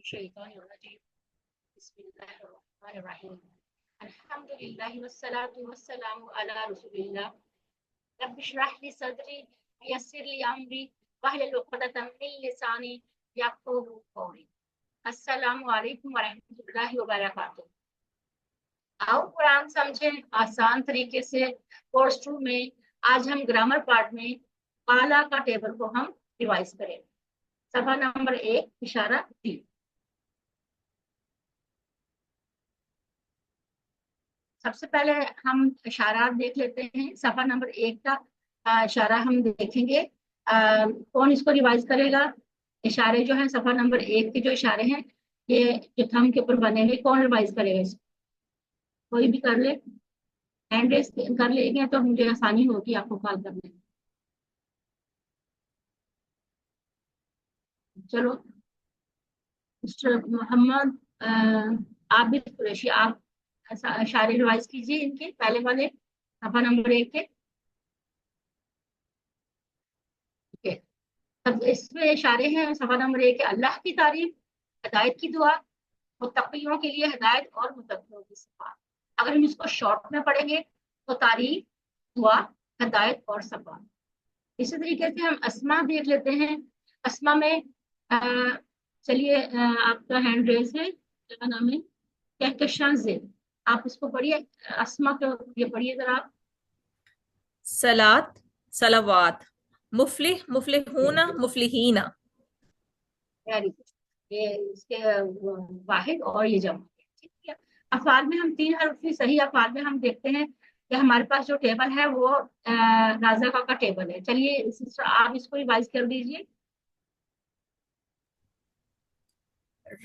الشيطان الرجيم بسم الله الرحمن الرحيم الحمد لله والصلاة والسلام على رسول الله رب اشرح لي صدري ويسر لي أمري واحلل عقدة من لساني يفقهوا قولي السلام علیکم ورحمۃ اللہ وبرکاتہ۔ آؤ قرآن سمجھیں آسان طریقے سے۔ کورس 2 میں آج ہم گرامر پارٹ میں قالا کا ٹیبل کو ہم ریوائز کریں۔ صفحہ نمبر 1 اشارہ ڈی۔ سب سے پہلے ہم اشارات دیکھ لیتے ہیں۔ صفحہ نمبر 1 کا اشارہ ہم دیکھیں گے۔ کون اس کو ریوائز کرے گا؟ اشارے جو ہیں صفحہ نمبر 1 کے جو اشارے ہیں یہ جو تھم کے اوپر بنے ہوئے، کون ریوائز کرے گا؟ اس کوئی بھی کر لے، ہینڈ ریز کر لے گے تو مجھے آسانی ہوگی آپ کو کال کرنے۔ چلو مسٹر محمد عابد قریشی، آپ اشارے ریوائز کیجیے ان کے پہلے والے صفحہ نمبر 1 کے۔ اب اس میں اشارے ہیں صفحہ نمبر 1 کے: اللہ کی تعریف، ہدایت کی دعا، متقیوں کے لیے ہدایت اور متقیوں کی صفات۔ اگر ہم اس کو شارٹ میں پڑھیں گے تو تعریف، دعا، ہدایت اور صفات۔ اسی طریقے سے ہم اسما دیکھ لیتے ہیں۔ اسما میں چلیے آپ کا ہینڈ ریز ہے، کیا نام ہے؟ کہکشاں زید، آپ اس کو پڑھیے۔ اسما کو یہ پڑھیے ذرا آپ۔ صلات، صلوات، مفلح، مفلحون، مفلحین۔ یہ اس کے واحد اور یہ جمع۔ ٹھیک ہے، افعال میں ہم 3 حرفی صحیح افعال میں ہم دیکھتے ہیں کہ ہمارے پاس جو ٹیبل ہے وہ رازقہ کا ٹیبل ہے۔ چلیے آپ اس کو ریوائز کر دیجیے۔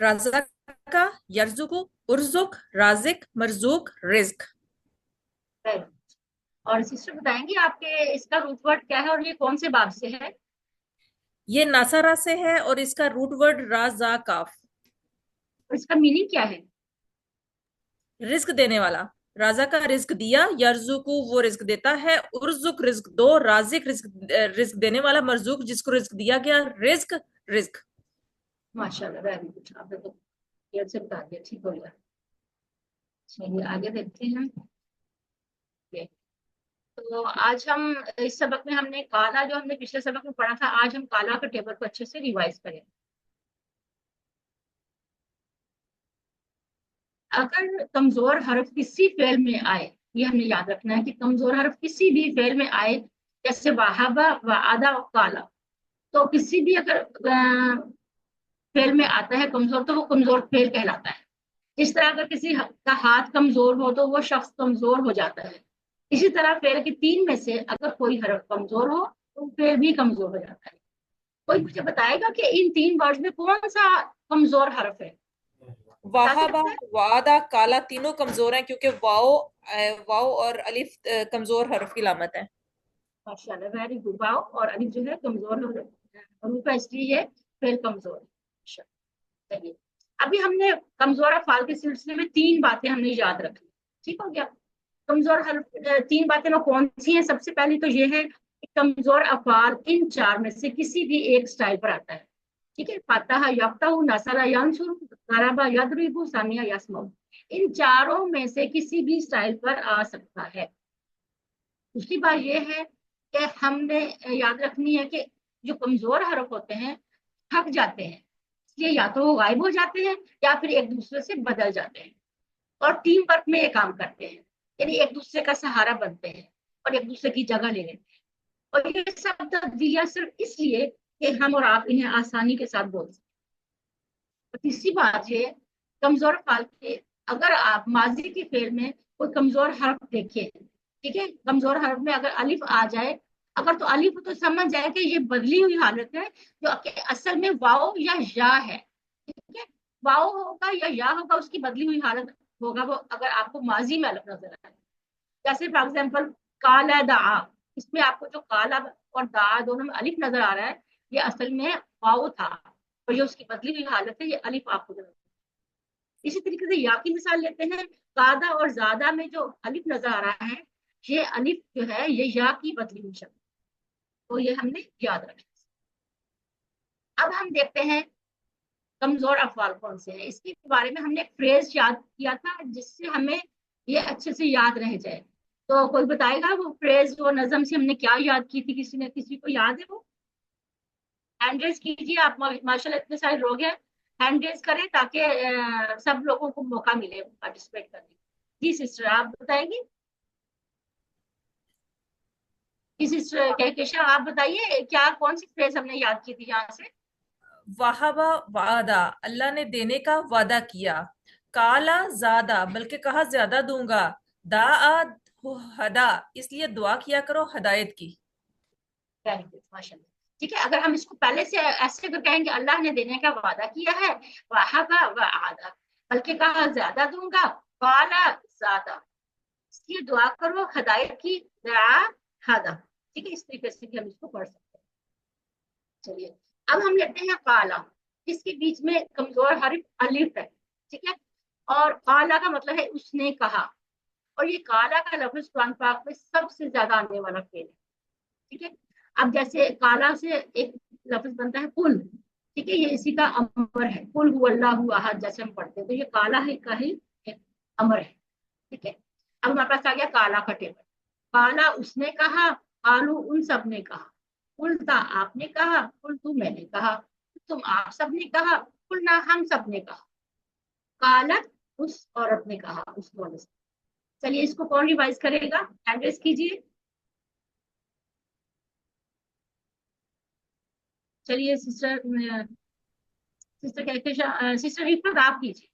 رزق، یرزق، ارزق، رازق، مرزوق، رزق۔ اور سسٹر بتائیں گے آپ کے اس کا روٹ ورڈ کیا ہے اور یہ کون سے باب سے ہے؟ یہ ناصرہ سے ہے اور اس کا روٹ ورڈ را زا کاف۔ اس کا میننگ کیا ہے؟ رزق دینے والا۔ رازا کا رزق دیا، یرزق وہ رزق دیتا ہے، ارزق رزق دو، رازق رزق دینے والا، مرزوق جس کو رزق دیا گیا، رزق رزق۔ ماشاءاللہ، ویری گڈ، آپ نے تو کلیئر سے بتا دیا، ٹھیک ہو گیا۔ چلیے آگے دیکھتے ہیں۔ تو آج ہم اس سبق میں ہم نے کالا جو ہم نے پچھلے سبق میں پڑھا تھا، آج ہم کالا کے ٹیبل کو اچھے سے ریوائز کریں۔ اگر کمزور حرف کسی فعل میں آئے، یہ ہم نے یاد رکھنا ہے کہ کمزور حرف کسی بھی فعل میں آئے، جیسے وہابا، وعدہ، کالا، تو کسی بھی اگر فعل میں آتا ہے کمزور تو وہ کمزور فعل کہلاتا ہے۔ اس طرح اگر کسی کا ہاتھ کمزور ہو تو وہ شخص کمزور ہو جاتا ہے۔ اسی طرح فعل کے 3 میں سے اگر کوئی حرف کمزور ہو تو فعل بھی کمزور ہو جاتا ہے۔ کوئی مجھے بتائے گا کہ ان 3 ورڈز میں کون سا کمزور حرف ہے؟ وہابا، وعدہ، کالا تینوں کمزور ہیں کیونکہ واؤ اور الف کمزور حرف کی علامت ہے۔ ماشاءاللہ، ویری گڈ۔ واؤ اور الف جو ہے کمزور حروف ہے، اس لیے فعل کمزور ہے۔ چلیے ابھی ہم نے کمزور افعال کے سلسلے میں 3 باتیں ہم نے یاد رکھی، ٹھیک ہو گیا؟ کمزور حرف 3 باتیں میں کون سی ہیں؟ سب سے پہلی تو یہ ہے کہ کمزور افعال ان 4 میں سے کسی بھی ایک سٹائل پر آتا ہے، ٹھیک ہے؟ فتح، یفتح، نصر، ینصر، ضرب، یضرب، سمع، یسمع، ان چاروں میں سے کسی بھی سٹائل پر آ سکتا ہے۔ دوسری بات یہ ہے کہ ہم نے یاد رکھنی ہے کہ جو کمزور حرف ہوتے ہیں تھک جاتے ہیں، اس لیے یا تو وہ غائب ہو جاتے ہیں یا پھر ایک دوسرے سے بدل جاتے ہیں، اور ٹیم ورک میں یہ کام کرتے ہیں، یعنی ایک دوسرے کا سہارا بنتے ہیں اور ایک دوسرے کی جگہ لے لیتے ہیں۔ اور یہ سب تبدیلیاں صرف اس لیے کہ ہم اور آپ انہیں آسانی کے ساتھ بول سکیں۔ اور تیسری بات یہ، کمزور افعال کے اگر آپ ماضی کے فعل میں کوئی کمزور حرف دیکھیں، ٹھیک ہے، کمزور حرف میں اگر الف آ جائے، اگر تو الف تو سمجھ جائے کہ یہ بدلی ہوئی حالت ہے جو کہ اصل میں واؤ یا یا ہے، ٹھیک ہے؟ واؤ ہوگا یا ہوگا، اس کی بدلی ہوئی حالت ہوگا وہ اگر آپ کو ماضی میں الف نظر آئے۔ جیسے فار ایگزامپل کالا دعا، اس میں آپ کو جو کالا اور دعا دونوں میں الف نظر آ رہا ہے، یہ اصل میں واؤ تھا اور یہ اس کی بدلی ہوئی حالت ہے، یہ الف آپ کو نظر آ رہا ہے۔ اسی طریقے سے یا کی مثال لیتے ہیں، قادہ اور زادہ میں جو الف نظر آ رہا ہے، یہ الف جو ہے یہ یا کی بدلی ہوئی شکل، تو یہ ہم نے یاد رکھا۔ اب ہم دیکھتے ہیں कमजोर अफआल कौन से हैं, इसके बारे में हमने एक फ्रेज याद किया था जिससे हमें ये अच्छे से याद रह जाए। तो कोई बताएगा वो फ्रेज, वो नज़म से हमने क्या याद की थी? किसी को याद है वो? हैंड रेज कीजिए आप, माशाल्लाह इतने सारे लोग हैं। हैंड रेज करें ताकि सब लोगों को मौका मिले पार्टिसिपेट करने का। जी सिस्टर आप बताएंगी? जी सिस्टर कहकेशा आप बताइए, क्या कौन सी फ्रेज हमने याद की थी यहाँ से? वहाबा वादा, अल्लाह ने देने का वादा किया। काला ज्यादा, बल्कि कहा ज्यादा दूंगा। दाआ हदा, इसलिए दुआ किया करो हदायत की। वेरी गुड माशाल्लाह। ठीक है, अगर हम इसको पहले से ऐसे अगर कहेंगे अल्लाह ने देने का वादा किया है, वहाबा वादा, बल्कि कहा ज्यादा दूंगा, काला ज्यादा, इसलिए दुआ करो हदायत की, दुआ हदा। ठीक है, इस तरीके से भी हम इसको पढ़ सकते हैं। चलिए अब हम लेते हैं काला, इसके बीच में कमजोर हर्फ अलिफ है। ठीक है, और काला का मतलब है उसने कहा, और ये काला का लफ्ज कुरान पाक में सबसे ज्यादा आने वाला फेल है। ठीक है, अब जैसे काला से एक लफ्ज बनता है कुल, ठीक है, ये इसी का अमर है, कुल हु अल्लाहु अहद जैसे हम पढ़ते हैं, तो ये काला है का ही एक अमर है। ठीक है, अब हमारे पास आ गया काला का टेबल। काला उसने कहा, कालू उन सब ने कहा, कुलता आपने कहा, कुल तू मैंने कहा, तुम आप सब ने कहा, कुल ना हम सब ने कहा, कालत उस औरत ने कहा, उस औरत ने। चलिए इसको कौन रिवाइज करेगा? एड्रेस कीजिए। चलिए सिस्टर, सिस्टर कहते, सिस्टर रिफत आप कीजिए।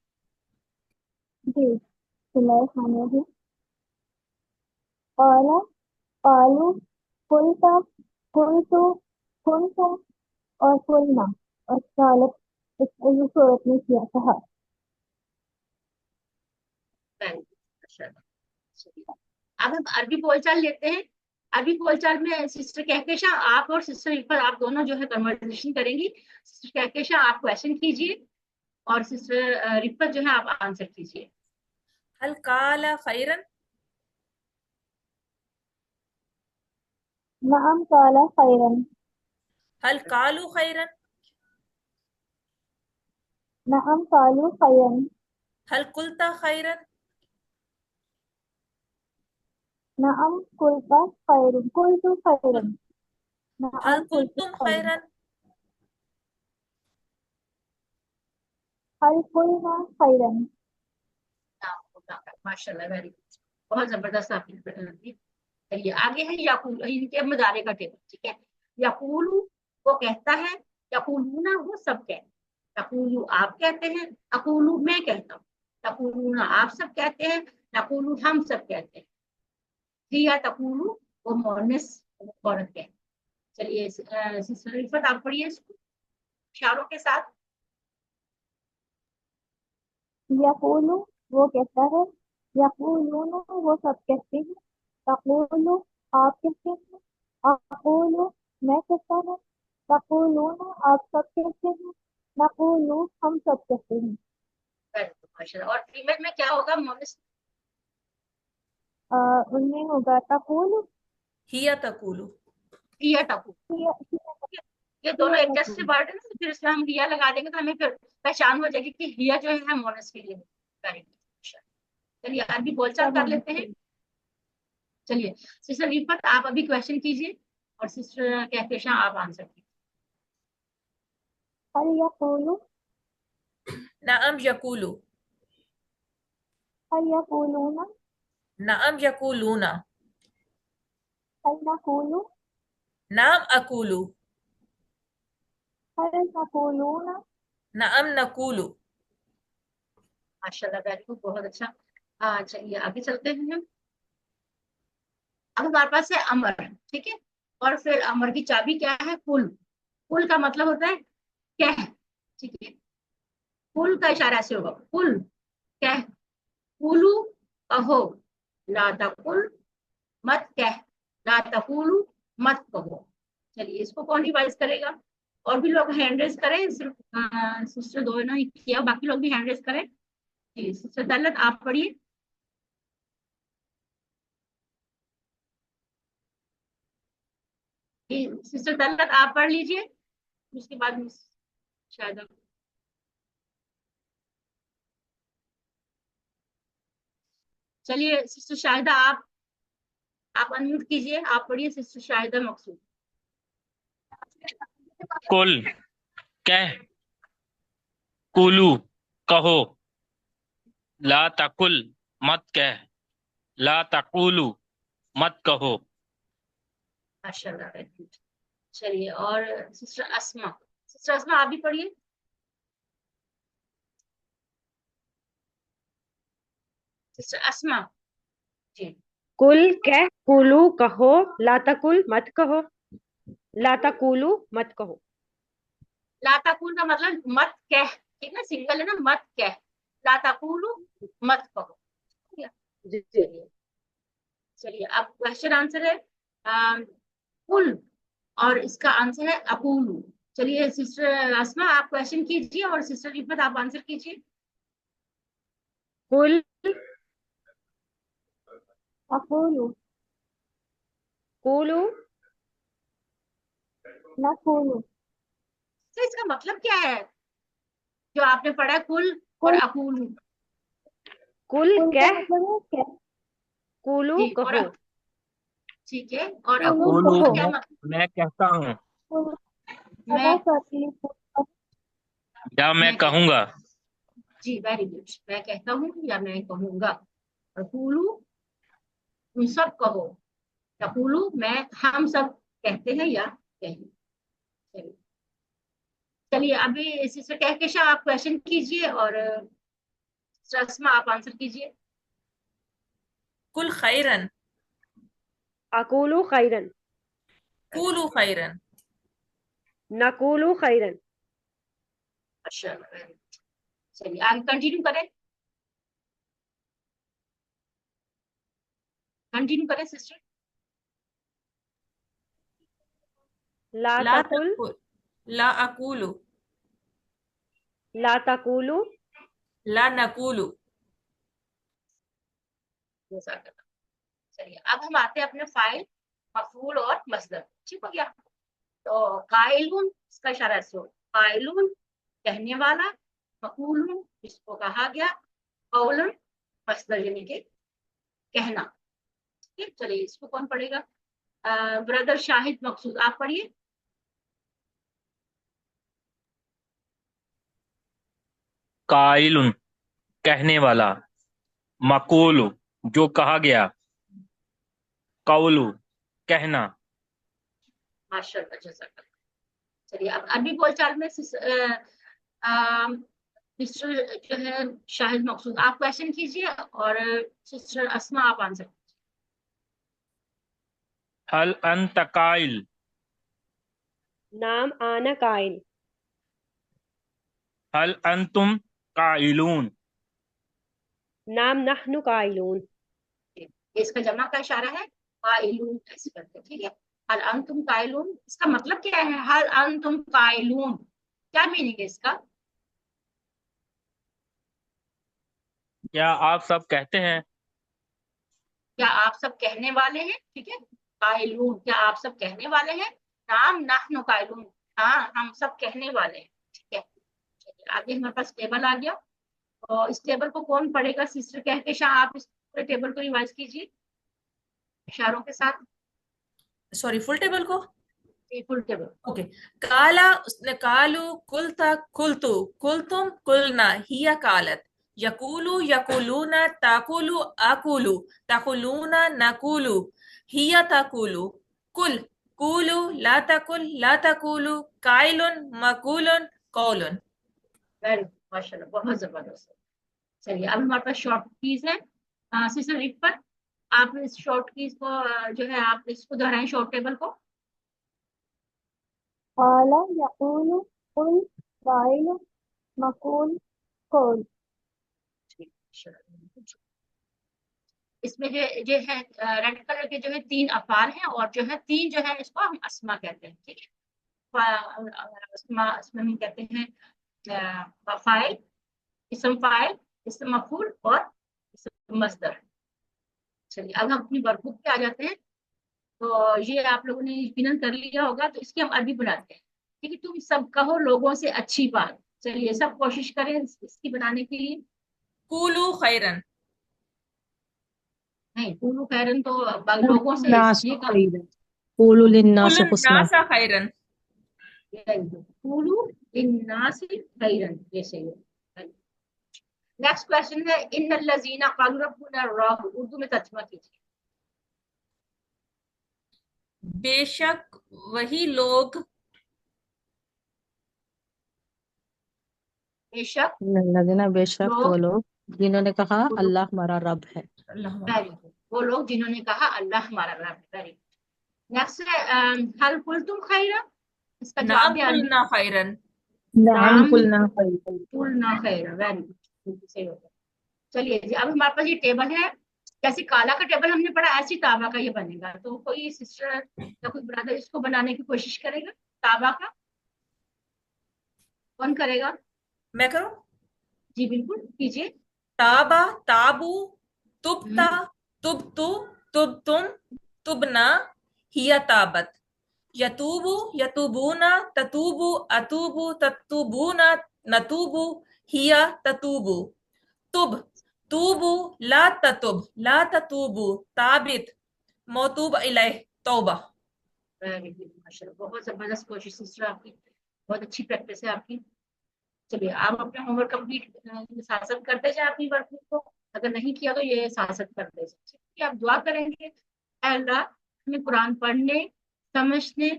जी बिस्मिल्लाहिर्रहमानिर्रहीम। काला कालू कुलता कुलतु कुनतुम और कुलना और कालत इस सूरत में किया कहा। अब हम अरबी बोलचाल लेते हैं। अरबी बोलचाल में सिस्टर कहकेशा आप और सिस्टर रिफत आप दोनों जो है कन्वर्सेशन करेंगी। सिस्टर कहकेशा आप क्वेश्चन कीजिए और सिस्टर रिफत जो है आप आंसर कीजिए। हल काला खैरन, नअम काला खैरन, हल कालू खैरन, नअम कालू खैरन, हल कुलता खैरन, नअम कुलता खैरन, कुलतु खैरन, हल नअम कुलतु कुलतुम खैरन, खैरन। हल कुलना खैरन। माशाल्लाह वेरी गुड, बहुत जबरदस्त आपने दी। चलिए आगे है याकूल, इनके मजारे का टेबल। ठीक है, यकूलू वो कहता है, यकूलूना वो सब कहते हैं, यकूलू आप कहते हैं, अकूलू मैं कहता हूँ, यकूलूना आप सब कहते हैं, यकूलू हम सब कहते हैं। हिया तकूलू वो मोनस औरत कहते हैं। चलिए सिस्टर रिफत आप पढ़िए इसको इशारों के साथ। यकूलु वो कहता है, यकूलूना वो सब कहते हैं, तकूलु आप कहते हैं, अकूलु मैं कहता हूँ, तकूलूना आप सब कहते हैं, नकूलु हम सब कहते हैं। माशाल्लाह, और फीमेल में क्या होगा मोनस? उनमें होगा तकूलु, हिया तकूलू। हिया तकू, हिया ये दोनों हिया एक जैसे तकूलु। वर्ड है ना, तो फिर इसमें हम हिया लगा देंगे तो हमें फिर पहचान हो जाएगी कि हिया जो है मोनस के लिए करेक्ट। चलिए अरबी बोलचाल सब कर हम लेते हैं। चलिए सिस्टर रिफत आप अभी क्वेश्चन कीजिए और सिस्टर कहकेशा आप आंसर कीजिए। हल यकूलु, नअम यकूलू, हल यकूलूना, नअम यकूलूना, हल नकूलु, नाम अकूलू, हल नकूलूना। नअम नकूलू। माशाल्लाह वेरी गुड, बहुत अच्छा। चलिए आगे चलते हैं हम। अब हमारे पास है अमर। ठीक है, और फिर अमर की चाबी क्या है? कुल। कुल का मतलब होता है कह। ठीक है, कुल का इशारा ऐसे होगा, कुल कह, कुलू कहो, ला तकुल मत कह, ला तकुलू मत कहो। चलिए इसको कौन रिवाइज करेगा? और भी लोग हैंड रेज करें, सिर्फ सिस्टर दो ने ही किया, बाकी लोग भी हैंड रेज करें। जी सिस्टर दौलत आप पढ़िए। सिस्टर दौलत आप पढ़ लीजिए, उसके बाद शायद चलिए सिस्टर शाहिदा, आप अनम्यूट कीजिए, आप पढ़िए सिस्टर शाहिदा मकसूद। कुल कह, कुलू कहो, ला तकुल मत कह, ला तकुलू मत कहो। माशाल्लाह, very good। चलिए, और सिस्टर अस्मा आप भी पढ़िए। सिस्टर अस्मा जी। कुल कह, कुलू कहो, लातकुल मत कहो, लातकुलू मत कहो। लाताकुल का मतलब मत कह, ठीक ना, सिंगल है ना, मत कह। लाताकुलू मत कहो। जी चलिए चलिए, अब क्वेश्चन आंसर है कुल, और इसका आंसर है अकूलू। चलिए सिस्टर अस्मा आप क्वेश्चन कीजिए और सिस्टर रिफत आप आंसर कीजिए। कुल अकूलु कुलू नकुलु। तो इसका मतलब क्या है जो आपने पढ़ा है, कुल और कुल अकूलू? कुल कुल का कह, मतलब है क्या? कुलू जी, और कहो। ठीक है, और कुलू अकूलू कुलू का कहो। क्या मतलब? मैं कहता हूँ कुल मैं करती हूँ। या मैं मैं कहता कहूँगा। जी, वेरी गुड। मैं कहता हूँ या मैं कहूंगा। अकूलू तुम सब कहो, अकूलू मैं हम सब कहते हैं या कहें। चलिए चलिए, अभी सिस्टर कहकेशा आप क्वेश्चन कीजिए और रस्मा आप आंसर कीजिए। कुल खैरन, अकुलू खैरन, कूलू खैरन। नकुलू खैरन। अच्छा, चलिए आगे कंटिन्यू करें सिस्टर। ला ला तकुल, तकुल, ला अकूलू, ला तकुलू, ला नकूलू। चलिए अब हम आते हैं अपने फाइल, मफूल और मसदर। ठीक हो गया? तो काइलुन इसका इशारा है सो, काइलुन कहने वाला, मकूलुन जिसको कहा गया, कौलन मसदर यानी कि कहना। ठीक, चलिए इसको कौन पढ़ेगा? ब्रदर शाहिद मकसूद आप पढ़िए। काइलुन कहने वाला, मकूलु जो कहा गया, कौलु कहना। माशाल्लाह, जज़ाकल्लाह। चलिए अब अरबी बोलचाल में मिस्टर जो है शाहिद मकसूद आप क्वेश्चन कीजिए और सिस्टर अस्मा आप आंसर। हल अंत काइल, नाम आना काइल, हल अंतुम काइलून, नाम नहनु काइलून। इसका जमा का इशारा है, काइलून ऐसे करते हैं, ठीक है। हल अंतुम काइलून, इसका मतलब क्या है? हल अंतुम काइलून क्या मीनिंग है इसका? क्या आप सब कहते हैं? क्या आप सब कहने वाले हैं? ठीक है, काइलून क्या आप सब कहने वाले हैं? नाम नहनु काइलून, हाँ हम सब कहने वाले हैं। ठीक है, चलिए आगे हमारे पास टेबल आ गया, और इस टेबल को कौन पढ़ेगा? सिस्टर कहकेशा आप इस पूरे टेबल को रिवाइज कीजिए इशारों के साथ। सॉरी, फुल टेबल को। Full table. ओके। काला उसने कालू, कुलता कुलतु, कुलतुम कुलना, हिया कालत, यकूलू यकूलूना, ताकुलू आकुलू, ताकुलूना नकुलू, हिया ताकुलू, कुल कूलू, ला तकुल ला तकुलू, काइलुन मकूलुन, कौलुन। वेरी गुड, माशाल्लाह, बहुत जबरदस्त। चलिए अब हमारे पास शॉर्ट कीज है। सिस्टर रिफत आप इस शॉर्ट कीज को जो है आप इसको दोहराएं शॉर्ट टेबल को। काला यकूलु कुल काइलु मकूल कौल। इसमें जो है रेड कलर के जो है तीन अफाल हैं, और जो है तीन जो है इसको हम अस्मा कहते हैं। ठीक है, अस्मा इसमें हम कहते हैं फाइल, इसम फाइल, इसम मफूल और इसम मस्दर। चलिए अब हम अपनी वर्कबुक पे आ जाते हैं। तो ये आप लोगों ने यकीनन कर लिया होगा, तो इसकी हम अरबी बनाते हैं। ठीक है, तुम सब कहो लोगों से अच्छी बात। चलिए सब कोशिश करें इसकी बनाने के लिए। कूलू खैरन, नहीं, कुलू खैरन तो लोगों से الناس ये कहा, خيرا قولوا للناس कुल حسنا नासा खैरन। कुलू लिन्नासी खैरन, ये सही है। नेक्स्ट क्वेश्चन है इन्नल लजीना क़ालू रब्बुना अल्लाह, उर्दू में तर्जुमा कीजिए। बेशक वही लोग, बेशक الذين बेशक वो लोग, लोग जिन्होंने कहा वो लोग, अल्लाह हमारा रब है। वेरी गुड, वो लोग जिन्होंने कहा अल्लाह हमारा रब है। Very good. नेक्स्ट है हल कुलतुम खैरा, इसका जवाब नाम भी आनी, कुलना खैरन। नाम कुलना खैर। कुलना खैरा, वेरी गुड, सही होगा। चलिए जी, अब हमारे पास ये टेबल है, जैसे काला का टेबल हमने पढ़ा ऐसी ताबा का ये बनेगा। तो कोई सिस्टर या कोई ब्रदर इसको बनाने की कोशिश करेगा, ताबा का कौन करेगा? मैं करूं? जी बिल्कुल कीजिए। ताबा, ताबू, तुबता, तुबतु, तुबतुम, तुबना, हिया ताबत। यतूबु, यतूबूना, ततूबु, अतूबु, ततूबूना, नतूबु, हिया ततूबु। तुब, तूबु, ला ततुब, ला ततूबु, ताबित, मौतूब इलैह, तौबा। वेरी गुड, माशाल्लाह, बहुत जबरदस्त कोशिश सिस्टर आपकी, बहुत अच्छी प्रैक्टिस है आपकी। चलिए आप अपना होमवर्क कंप्लीट साथ साथ करते जाए अपनी वर्कबुक को, अगर नहीं किया तो ये साथ साथ करते जाए। आप दुआ करेंगे, ऐ अल्लाह हमें कुरान पढ़ने, समझने,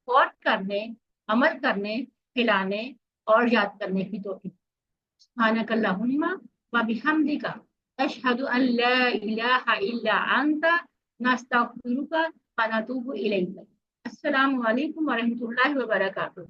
और करने, अमल करने, खिलाने और याद करने की तौफीक। सुब्हानक अल्लाहुम्मा व बिहम्दिका अशहदु अन ला इलाहा इल्ला अंता नस्तगफिरुका व नतूबु इलैक। अस्सलामु अलैकुम व रहमतुल्लाहि व बरकातुहू।